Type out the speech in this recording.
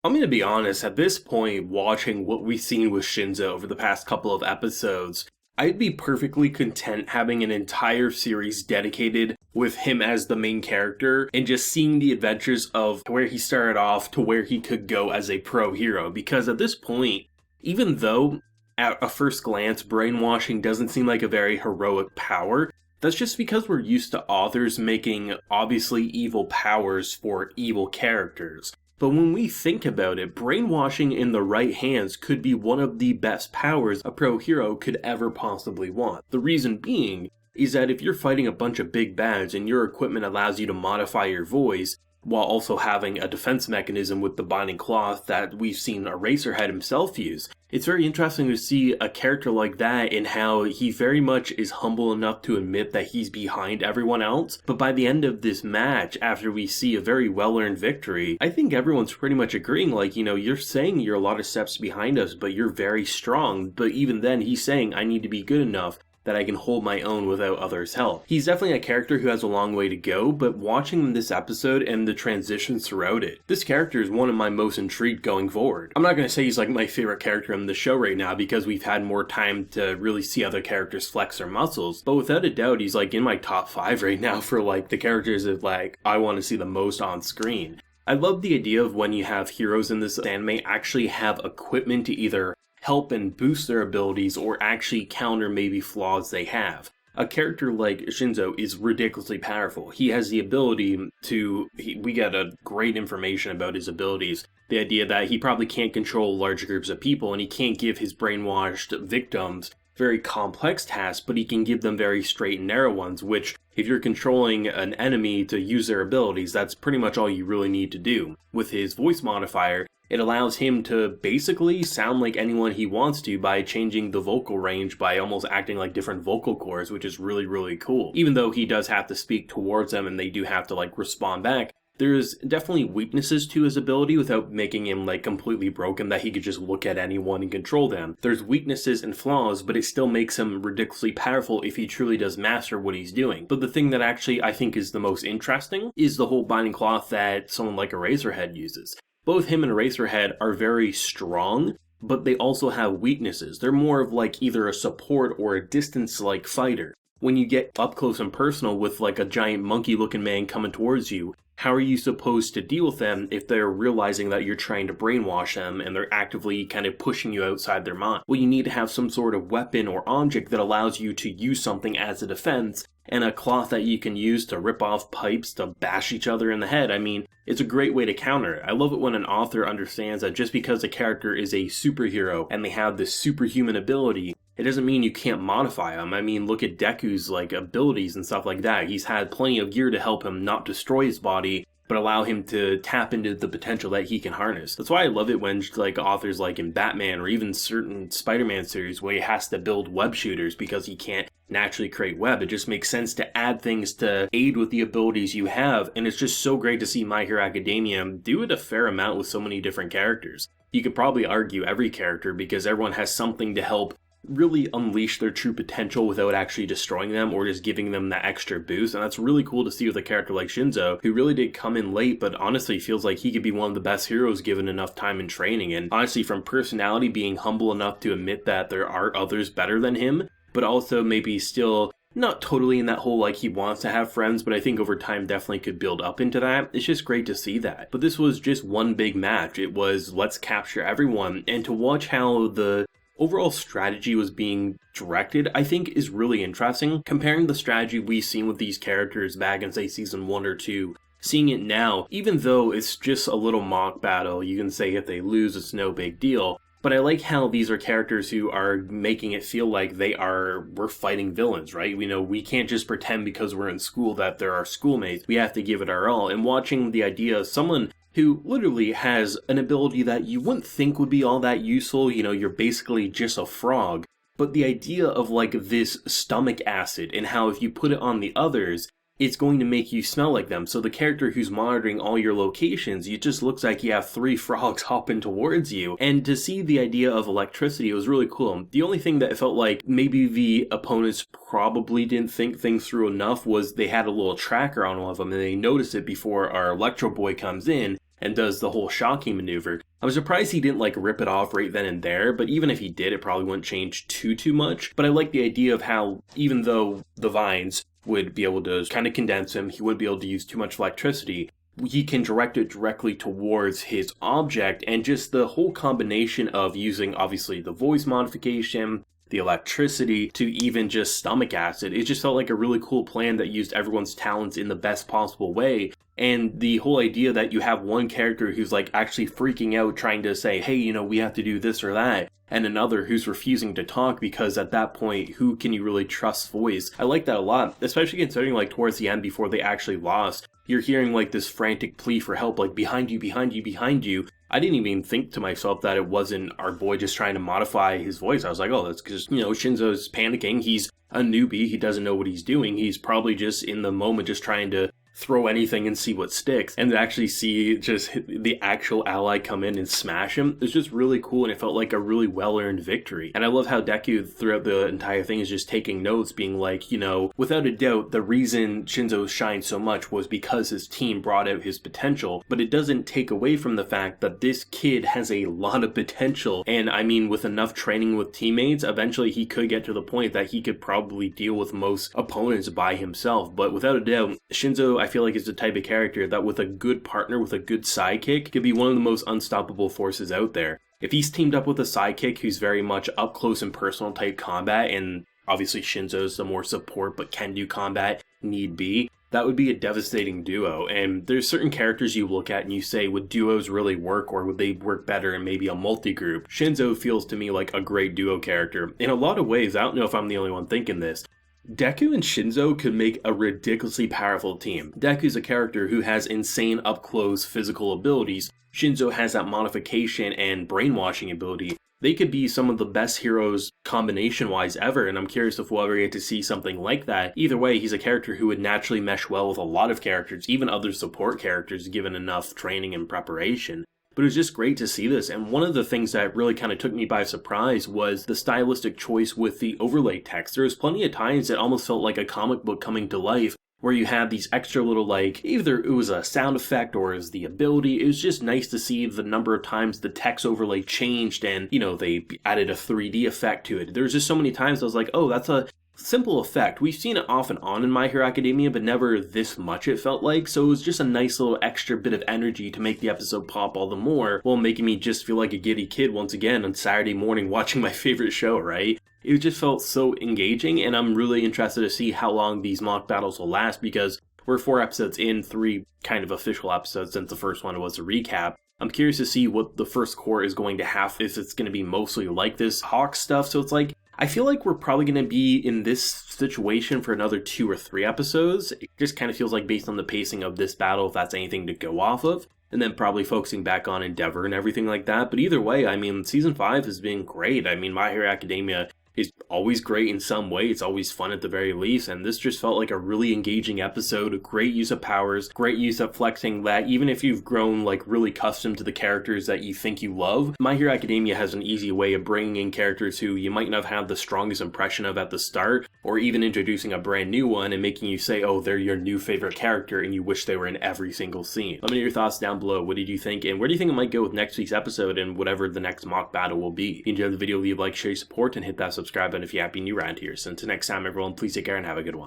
I'm gonna be honest, at this point, watching what we've seen with Shinso over the past couple of episodes, I'd be perfectly content having an entire series dedicated with him as the main character and just seeing the adventures of where he started off to where he could go as a pro hero. Because at this point, even though at a first glance brainwashing doesn't seem like a very heroic power, that's just because we're used to authors making obviously evil powers for evil characters. But when we think about it, brainwashing in the right hands could be one of the best powers a pro hero could ever possibly want. The reason being is that if you're fighting a bunch of big bads and your equipment allows you to modify your voice, while also having a defense mechanism with the binding cloth that we've seen Eraserhead himself use, it's very interesting to see a character like that and how he very much is humble enough to admit that he's behind everyone else. But by the end of this match, after we see a very well-earned victory, I think everyone's pretty much agreeing, like, you're saying you're a lot of steps behind us, but you're very strong. But even then, he's saying, I need to be good enough that I can hold my own without others' help. He's definitely a character who has a long way to go, but watching this episode and the transitions throughout it, this character is one of my most intrigued going forward. I'm not going to say he's like my favorite character in the show right now because we've had more time to really see other characters flex their muscles, but without a doubt he's like in my top 5 right now for like the characters that like I want to see the most on screen. I love the idea of when you have heroes in this anime actually have equipment to either help and boost their abilities or actually counter maybe flaws they have. A character like Shinso is ridiculously powerful. He has the ability to, we get a great information about his abilities. The idea that he probably can't control large groups of people and he can't give his brainwashed victims very complex tasks, but he can give them very straight and narrow ones, which if you're controlling an enemy to use their abilities, that's pretty much all you really need to do. With his voice modifier, it allows him to basically sound like anyone he wants to by changing the vocal range by almost acting like different vocal cords, which is really, really cool. Even though he does have to speak towards them and they do have to like respond back, there's definitely weaknesses to his ability without making him like completely broken that he could just look at anyone and control them. There's weaknesses and flaws, but it still makes him ridiculously powerful if he truly does master what he's doing. But the thing that actually I think is the most interesting is the whole binding cloth that someone like Eraserhead uses. Both him and Eraserhead are very strong, but they also have weaknesses. They're more of like either a support or a distance-like fighter. When you get up close and personal with like a giant monkey-looking man coming towards you, how are you supposed to deal with them if they're realizing that you're trying to brainwash them and they're actively kind of pushing you outside their mind? Well, you need to have some sort of weapon or object that allows you to use something as a defense, and a cloth that you can use to rip off pipes to bash each other in the head. I mean, it's a great way to counter it. I love it when an author understands that just because a character is a superhero and they have this superhuman ability, it doesn't mean you can't modify them. I mean, look at Deku's like abilities and stuff like that. He's had plenty of gear to help him not destroy his body, but allow him to tap into the potential that he can harness. That's why I love it when like authors like in Batman or even certain Spider-Man series where he has to build web shooters because he can't naturally create web. It just makes sense to add things to aid with the abilities you have, and it's just so great to see My Hero Academia do it a fair amount with so many different characters. You could probably argue every character because everyone has something to help really unleash their true potential without actually destroying them or just giving them that extra boost. And that's really cool to see with a character like Shinso, who really did come in late, but honestly feels like he could be one of the best heroes given enough time and training. And honestly, from personality, being humble enough to admit that there are others better than him, but also maybe still not totally in that whole like he wants to have friends, but I think over time definitely could build up into that. It's just great to see that. But this was just one big match. It was let's capture everyone, and to watch how the overall strategy was being directed, I think is really interesting. Comparing the strategy we've seen with these characters back in, say, season 1 or 2, seeing it now, even though it's just a little mock battle, you can say if they lose, it's no big deal. But I like how these are characters who are making it feel like we're fighting villains, right? We can't just pretend because we're in school that they're our schoolmates. We have to give it our all. And watching the idea of someone who literally has an ability that you wouldn't think would be all that useful, you're basically just a frog. But the idea of like this stomach acid and how if you put it on the others, it's going to make you smell like them. So the character who's monitoring all your locations, it just looks like you have 3 frogs hopping towards you. And to see the idea of electricity was really cool. The only thing that felt like maybe the opponents probably didn't think things through enough was they had a little tracker on one of them and they noticed it before our Electro Boy comes in and does the whole shocking maneuver. I'm surprised he didn't like rip it off right then and there, but even if he did, it probably wouldn't change too much. But I like the idea of how, even though the vines would be able to kind of condense him, he wouldn't be able to use too much electricity, he can direct it directly towards his object, and just the whole combination of using obviously the voice modification, the electricity, to even just stomach acid. It just felt like a really cool plan that used everyone's talents in the best possible way. And the whole idea that you have one character who's like actually freaking out trying to say, hey, you know, we have to do this or that, and another who's refusing to talk because at that point, who can you really trust voice? I like that a lot, especially considering like towards the end before they actually lost, you're hearing like this frantic plea for help, like behind you, behind you, behind you. I didn't even think to myself that it wasn't our boy just trying to modify his voice. I was like, oh, that's because, you know, Shinso's panicking. He's a newbie. He doesn't know what he's doing. He's probably just in the moment just trying to throw anything and see what sticks, and to actually see just the actual ally come in and smash him is just really cool, and it felt like a really well-earned victory. And I love how Deku throughout the entire thing is just taking notes, being like, you know, without a doubt, the reason Shinso shined so much was because his team brought out his potential, but it doesn't take away from the fact that this kid has a lot of potential, and I mean, with enough training with teammates, eventually he could get to the point that he could probably deal with most opponents by himself. But without a doubt, Shinso, I feel like, is the type of character that with a good partner, with a good sidekick, could be one of the most unstoppable forces out there. If he's teamed up with a sidekick who's very much up close and personal type combat, and obviously Shinso's the more support but can do combat need be, that would be a devastating duo. And there's certain characters you look at and you say, would duos really work, or would they work better in maybe a multi-group? Shinso feels to me like a great duo character. In a lot of ways, I don't know if I'm the only one thinking this, Deku and Shinso could make a ridiculously powerful team. Deku's a character who has insane up-close physical abilities. Shinso has that modification and brainwashing ability. They could be some of the best heroes combination-wise ever, and I'm curious if we'll ever get to see something like that. Either way, he's a character who would naturally mesh well with a lot of characters, even other support characters, given enough training and preparation. But it was just great to see this, and one of the things that really kind of took me by surprise was the stylistic choice with the overlay text. There was plenty of times it almost felt like a comic book coming to life, where you had these extra little, like, either it was a sound effect or it was the ability. It was just nice to see the number of times the text overlay changed and, you know, they added a 3D effect to it. There was just so many times I was like, oh, that's a simple effect. We've seen it off and on in My Hero Academia, but never this much, it felt like. So it was just a nice little extra bit of energy to make the episode pop all the more, while making me just feel like a giddy kid once again on Saturday morning watching my favorite show, right? It just felt so engaging, and I'm really interested to see how long these mock battles will last, because we're 4 episodes in, 3 kind of official episodes since the first one was a recap. I'm curious to see what the first core is going to have, if it's going to be mostly like this Hawk stuff. So it's like, I feel like we're probably going to be in this situation for another 2 or 3 episodes. It just kind of feels like, based on the pacing of this battle, if that's anything to go off of. And then probably focusing back on Endeavor and everything like that. But either way, I mean, Season 5 has been great. I mean, My Hero Academia is always great in some way. It's always fun at the very least, and this just felt like a really engaging episode. A great use of powers, great use of flexing that even if you've grown like really accustomed to the characters that you think you love, My Hero Academia has an easy way of bringing in characters who you might not have had the strongest impression of at the start, or even introducing a brand new one and making you say, oh, they're your new favorite character and you wish they were in every single scene. Let me know your thoughts down below. What did you think, and where do you think it might go with next week's episode and whatever the next mock battle will be? If you enjoyed the video, leave a like, share, support, and hit that subscribe button if you're happy new around here. So until next time, everyone, please take care and have a good one.